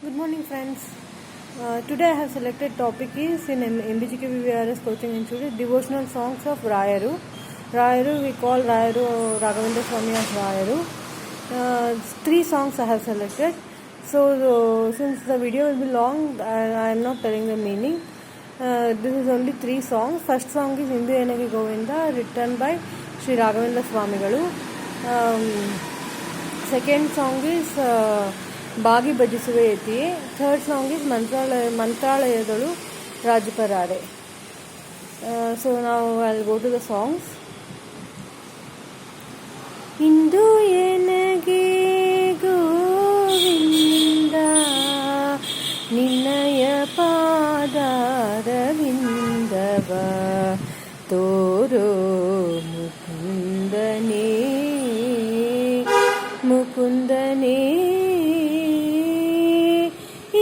Good morning, friends. Today I have selected topic is in MBGKVRS Coaching Institute devotional songs of Rayaru. Rayaru, we call Rayaru Raghavendra Swami as Rayaru. Three songs I have selected. So since the video will be long, I am not telling the meaning. This is only three songs. First song is Indu Enagi Govinda, written by Sri Raghavendra Swamigalu. Second song is ಬಾಗಿ ಭಜಿಸುವೆ ಯತಿಯೇ. Third song is ಮಂತ್ರಾಲಯಗಳು ರಾಜಪರಾಡೆ. So ನಾವು I go to the songs. ಇಂದು ಎನಗೆ ಗೋವಿಂದ ನಿನ್ನಯ ಪಾದಾರವಿಂದವ ತೋರೋ ಮುಕುಂದನೇ ಮುಕುಂದನೇ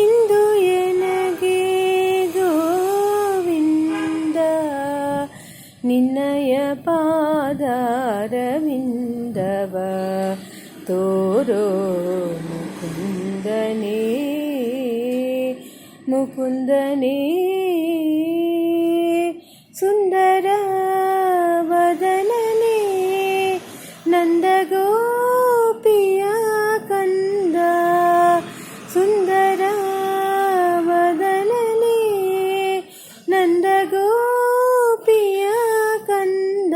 ಇಂದು ಎನಗೆ ಗೋವಿಂದ ನಿನ್ನಯ ಪಾದಾರವಿಂದವ ತೋರೋ ಮುಕುಂದನೇ ಮುಕುಂದನೇ ಸುಂದರ ವದನನೇ ನಂದಗೋಪಿಯ ಕಂದ ಸುಂದರ ವದನನೇ ನಂದಗೋಪಿಯ ಕಂದ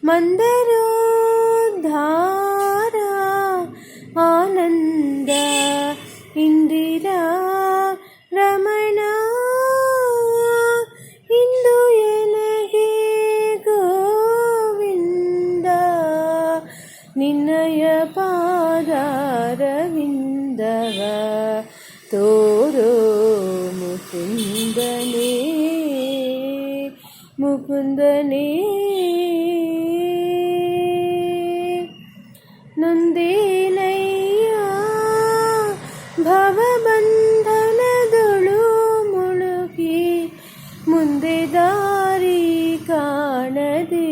ಮಂದರೋದ್ಧಾರ ಆನಂದ ಇಂದಿರಾ ರಮಣ ಇಂದು ಎನಗೆ ಗೋವಿಂದ ನಿನ್ನಯ ಪಾದಾರವಿಂದವ ತೋರೋ ಮುಕುಂದನೇ ಮುಕುಂದನೇ ನೊಂದೇನಯ್ಯ ಭವಬಂಧನದೊಳು ಮುಳುಗಿ ಮುಂದೆ ದಾರಿ ಕಾಣದೆ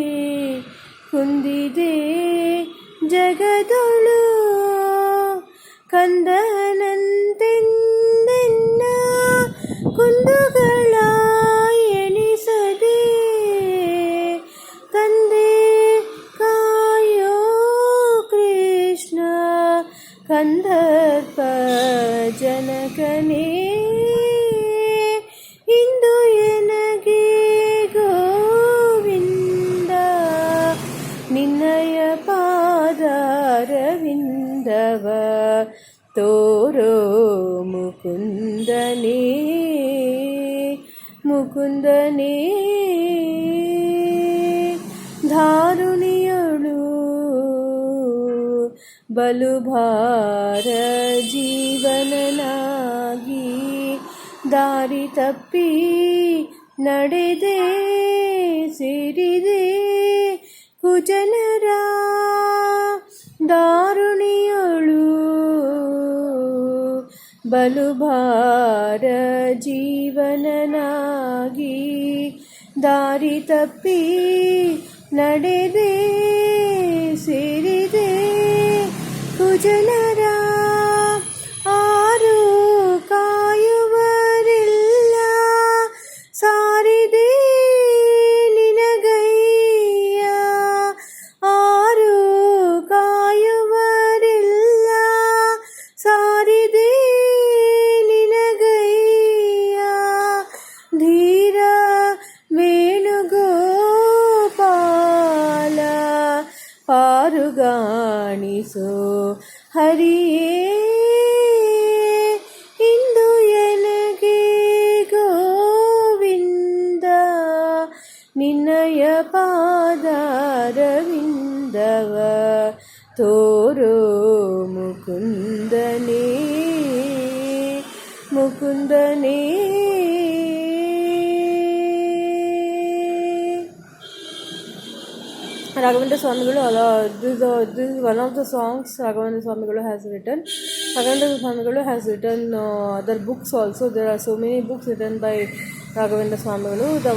ಕುಂದಿದೆ ಜಗದೊಳು ಕಂದನಂತೆಂದೆನ್ನ ಕುಂದುಗಳ ಎಣಿಸದೆ ತಂದೆ ಕಾಯೋ ಕೃಷ್ಣ ಕಂದರ್ಪ ಜನಕನೇ ಇಂದು ಎನಗೆ ಗೋವಿಂದ ನಿನ್ನಯ ಪಾದಾರವಿಂದವ ತೋರೋ ಮುಕುಂದನೇ ಮುಕುಂದನೇ ಧಾರುಣಿಯಳು ಬಲುಭಾರ ಜೀವನನಾಗಿ ದಾರಿ ತಪ್ಪಿ ನಡೆದೆ ಸೇರಿದೆ ಕುಜನರ ದಾರುಣಿಯಳು ಬಲುಭಾರ ಜೀವನನಾಗಿ ದಾರಿ ತಪ್ಪಿ ನಡೆದೆ ಸೇರಿದೆ ಕುಜನರ ಆರು ಕಾಯುವರಿಲ್ಲ ಸಾರಿದೆ ನಿನಗಯ್ಯ ಆರು ಕಾಯುವರಿಲ್ಲ ಸಾರಿದೆ ನಿನಗಯ್ಯ ಧೀರ ವೇಣುಗೋಪಾಲ ಪಾರುಗಾಣಿಸೋ ಹರಿಯೇ ಇಂದು ಎನಗೆ ಗೋವಿಂದ ನಿನ್ನಯ ಪಾದಾರವಿಂದವ ತೋರೋ ಮುಕುಂದನೇ ಮುಕುಂದನೇ Raghavendra Swamigalu, this is one of the songs Raghavendra Swamigalu has written. Raghavendra Swamigalu has written other books also. There are so many books written by Raghavendra Swamigalu. The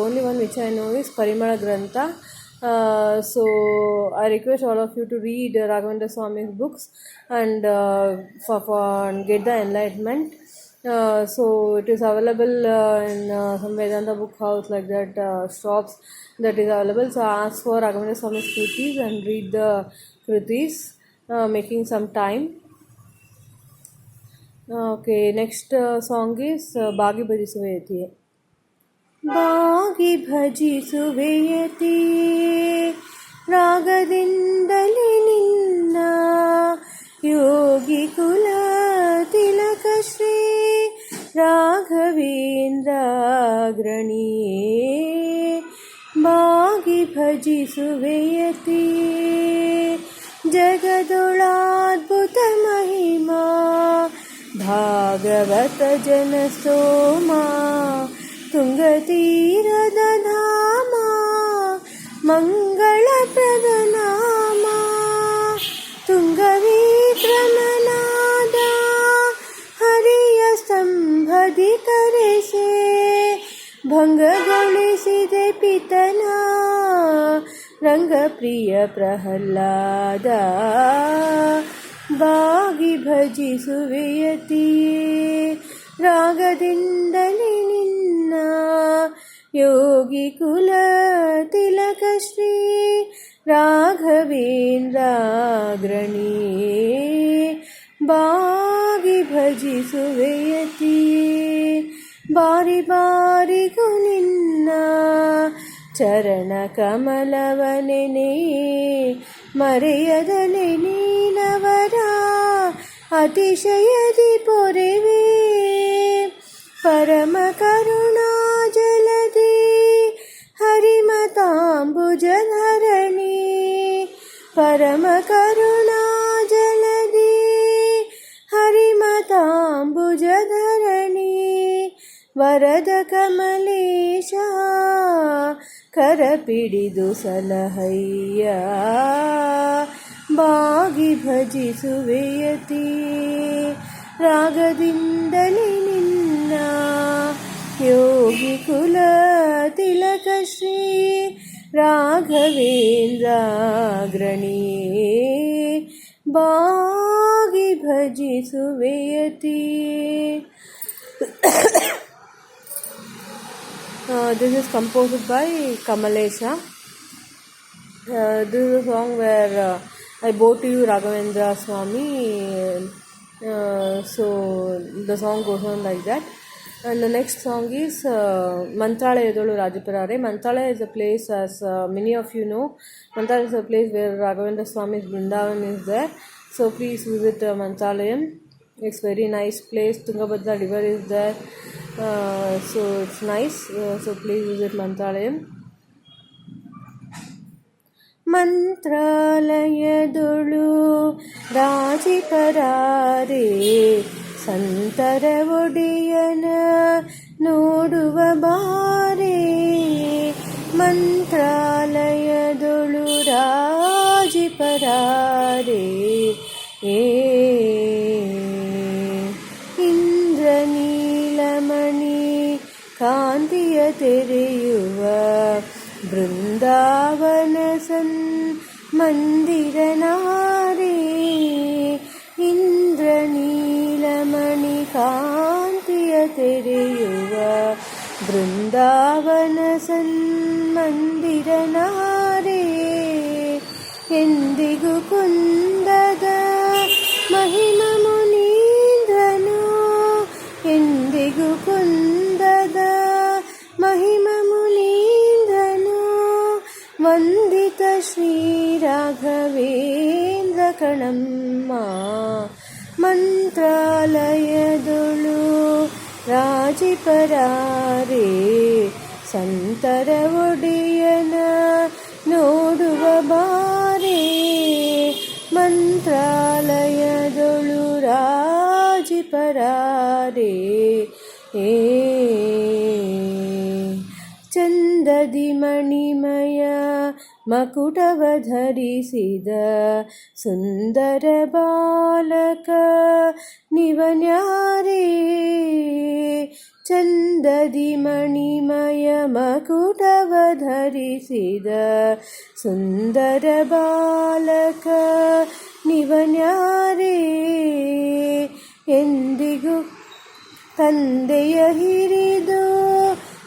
only one which I know is Parimala Grantha. So I request all of you to read Raghavendra Swami's books and and get the enlightenment. So it is available in some Vedanta book house like that shops that is available. So ask for Raghavendra Swami's Kritis and read the Kritis, making some time. Okay, next song is Bagi Bhaji Suvayati. ಬಾಗಿ ಭಜಿಸುವೆಯತಿಯೇ ರಾಗದಿಂದಲೇ ನಿನ್ನ ಯೋಗಿ ಕುಲ ತಿಲಕ ಶ್ರೀ ರಾಘವೇಂದ್ರ ಅಗ್ರಣಿಯೇ ಬಾಗಿ ಭಜಿಸುವೆಯತಿಯೇ ಜಗದೊಳಾದ್ಭುತ ಮಹಿಮಾ ಭಾಗವತ ಜನ ಸೋಮಾ ತುಂಗತೀರದ ಧಾಮ ಮಂಗಳಪ್ರದ ನಾಮ ತುಂಗವಿಕ್ರಮನಾದ ಹರಿಯ ಸ್ತಂಭದಿ ಕರೆಸೆ ಭಂಗಗೊಳಿಸಿದೆ ಪಿತನ ರಂಗಪ್ರಿಯ ಪ್ರಹ್ಲಾದ ಬಾಗಿ ಭಜಿಸುವೆಯತಿಯೇ ರಾಗದಿಂದಲೇ ನಿನ್ನ ಯೋಗಿ ಕುಲ ತಿಲಕ ಶ್ರೀ ರಾಘವೇಂದ್ರ ಅಗ್ರಣಿಯೇ ಬಾಗಿ ಭಜಿಸುವೆಯತಿಯೇ ಬಾರಿ ಬಾರಿಗೂ ನಿನ್ನ ಚರಣ ಕಮಲವನೆನೆ ಮರೆಯದಲೆ ನೀನವರ ಅತಿಶಯದಿ ಪೊರೆವೆ ಪರಮ ಕರುಣಾ ಜಲಧಿ ಹರಿಮತಾಂಬುಜಧರಣಿ ಪರಮ ಕರುಣಾ ಜಲಧಿ ಹರಿಮತಾಂಬುಜಧರಣಿ ವರದ ಕಮಲೇಶ ಕರಪಿಡಿದು ಸಲಹಯ್ಯ ಬಾಗಿ ಭಜಿಸುವೆಯತಿಯೇ ರಾಗದಿಂದಲೇ ನಿನ್ನ ಯೋಗಿ ಕುಲ ತಿಲಕ ಶ್ರೀ ರಾಘವೇಂದ್ರ ಅಗ್ರಣಿಯೇ ಬಾಗಿ ಭಜಿಸುವೆಯತಿಯೇ. This is composed by Kamalesha. This is a song where I bow to you Raghavendra Swami. So the song goes on like that. And the next song is Mantralayadolu Rajaparare. Mantralaya is a place, as many of you know, Mantralaya is a place where Raghavendra Swami's Vrindavan is there. So please visit Mantralayam. It's very nice place. Tungabhadra river is there. So it's nice. So please visit Mantralayam. ಮಂತ್ರಾಲಯದೊಳು ರಾಜಿಪರಾರೆ ಸಂತರ ಒಡೆಯನ ನೋಡುವ ಬಾರೆ ಮಂತ್ರಾಲಯದೊಳು ರಾಜಿಪರಾರೆ ಇಂದ್ರನೀಲಮಣಿ ಕಾಂತಿಯ ತೆರೆಯುವ ಬೃಂದಾವನ ಮಂದಿರ ನಾರೇ ಇಂದ್ರನೀಲಮಣಿ ಕಾಂತಿಯ ತೆರೆಯುವ ಬೃಂದಾವನ ಮಂದಿರ ನಾರೇ ಎಂದಿಗೂ ಕುಂದದ ಮಹಿಮ ಮುನೀಂದ್ರನು ಎಂದಿಗೂ ಕುಂದದ ಮಹಿಮ ಮುನೀಂದ್ರನು ವಂದಿತ ಶ್ರೀ ರಾಘವೇಂದ್ರ ಕಣಮ್ಮ ಮಂತ್ರಾಲಯದೊಳು ರಾಜಿಪರಾರೆ ಸಂತರ ಒಡೆಯನ ನೋಡುವ ಬಾರೆ ಮಂತ್ರಾಲಯದೊಳು ರಾಜಿಪರಾರೆ ಚಂದದಿ ಮಣಿಮಯ ಮಕುಟವ ಧರಿಸಿದ ಸುಂದರ ಬಾಲಕ ನಿವನ್ಯಾರೇ ಚಂದದಿ ಮಣಿಮಯ ಮಕುಟವ ಧರಿಸಿದ ಸುಂದರ ಬಾಲಕ ನಿವನ್ಯಾರೇ. ಎಂದಿಗೂ ತಂದೆಯ ಹಿರಿದು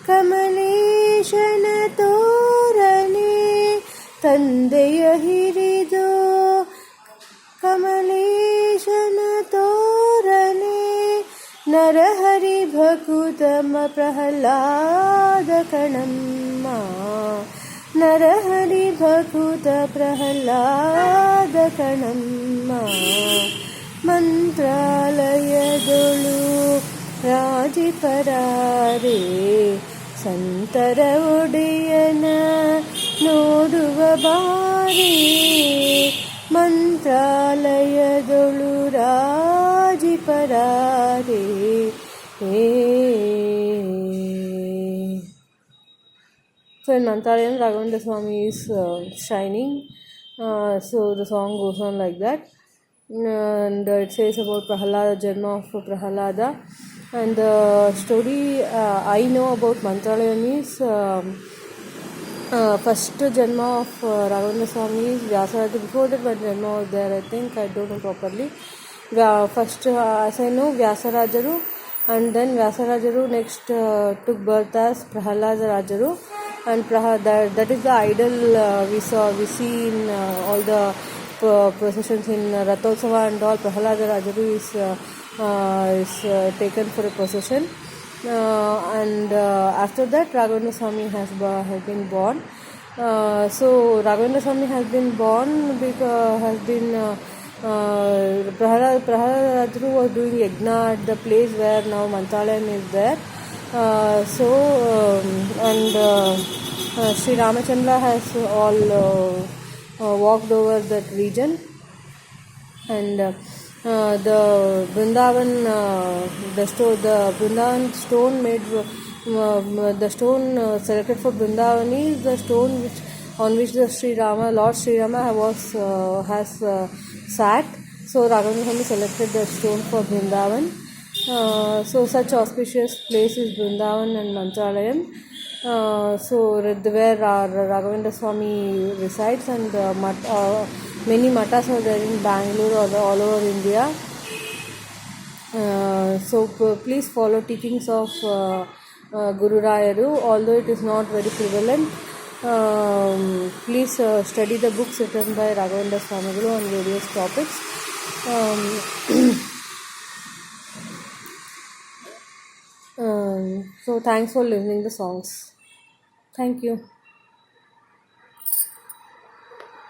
ಕಮಲೇಶನ ತೋರನೆ, ತಂದೆಯ ಹಿರಿದು ಕಮಲೇಶನ ತೋರನೆ. ನರಹರಿ ಭಕುತಮ ಪ್ರಹ್ಲಾದ ಕಣಮ್ಮ, ನರಹರಿ ಭಕುತ ಪ್ರಹ್ಲಾದ ಕಣಮ್ಮ. ಮಂತ್ರಾಲಯದೊಳು ರಾಜಿಪರಾರೆ, ಸಂತರ ಒಡೆಯನ ನೋಡುವ ಬಾರೆ. ಮಂತ್ರಾಲಯದೊಳು ರಾಜಿಪರಾರೆ. So in Mantralayam, Raghavendra Swami is shining. So the song goes on like that. And it says about Prahalada, Janma of Prahalada. And the story I know about Mantralayam is first Janma of Raghavendra Swami is Vyasaraja. Before that one Janma was there, I think. I don't know properly. First, as I know, Vyasarajaru, and then Vyasarajaru next took birth as Prahalada Rajaru. And that is the idol we see in all the processions in Rathotsava and all. Prahalada Rajaru is taken for a procession. And after that Raghavendra Swami has been born. So Raghavendra Swami has been born because Prahalada Rajaru was doing yajna at the place where now Mantralayam is there. Sri Ramachandra has all walked over that region, and the Vrindavan, the Vrindavan stone made, the stone selected for Vrindavan is the stone on which the Lord Sri Rama has sat. So Raghavendra Swami selected the stone for Vrindavan. So such auspicious place is Vrindavan and Mantralayam. So where Raghavendra Swami resides, and many matas are there in Bangalore or all over India. So please follow teachings of Guru Rayaru, although it is not very prevalent. Please study the books written by Raghavendra Swami Guru on various topics. So thanks for listening the songs. Thank you.